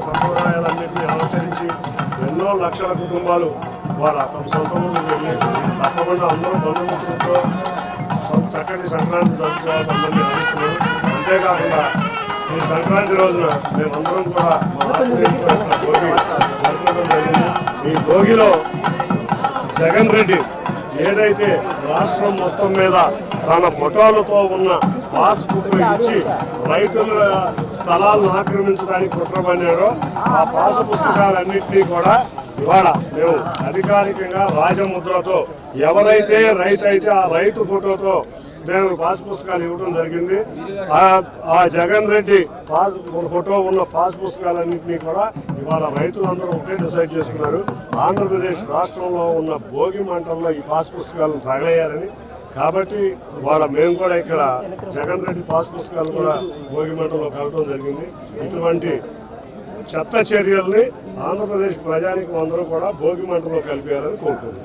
సంప్రదాయాలన్నింటినీ అనుసరించి ఎన్నో లక్షల కుటుంబాలు వాళ్ళ తమ సొంత ఊళ్ళకి వెళ్ళి తప్పకుండా అందరూ బంధుమిత్రులతో చక్కటి సంక్రాంతి జరుపుకోవాలని ఆశిస్తున్నాం. అంతేకాకుండా ఈ సంక్రాంతి రోజున మేమందరం కూడా మా ఆత్మీయులతో భోగి జరుపుకోవడం జరిగింది. ఈ భోగిలో జగన్ రెడ్డి ఏదైతే రాష్ట్రం మొత్తం మీద తన ఫోటోలతో ఉన్న పాస్బుక్ ఇచ్చి రైతుల స్థలాలను ఆక్రమించడానికి కుట్రపన్నాడో ఆ పాస్ పుస్తకాలన్నింటినీ కూడా ఇవాళ మేము అధికారికంగా రాజముద్రతో ఎవరైతే రైతు అయితే ఆ రైతు ఫోటోతో మేము పాస్ పుస్తకాలు ఇవ్వడం జరిగింది. ఆ జగన్ రెడ్డి ఫోటో ఉన్న పాస్ పుస్తకాలన్నింటినీ కూడా ఇవాళ రైతులందరూ ఒకటే డిసైడ్ చేసుకున్నారు. ఆంధ్రప్రదేశ్ రాష్ట్రంలో ఉన్న భోగి మంటల్లో ఈ పాస్ పుస్తకాలను తగలేయాలని. కాబట్టి వాళ్ళ మేము కూడా ఇక్కడ జగన్ రెడ్డి పాస్ పుస్తకాలు కూడా భోగి మంటల్లో కలగడం జరిగింది. ఇటువంటి చెత్త చర్యల్ని ఆంధ్రప్రదేశ్ ప్రజానికి అందరూ కూడా భోగి మంటల్లో కలిపారని కోరుకుంటున్నారు.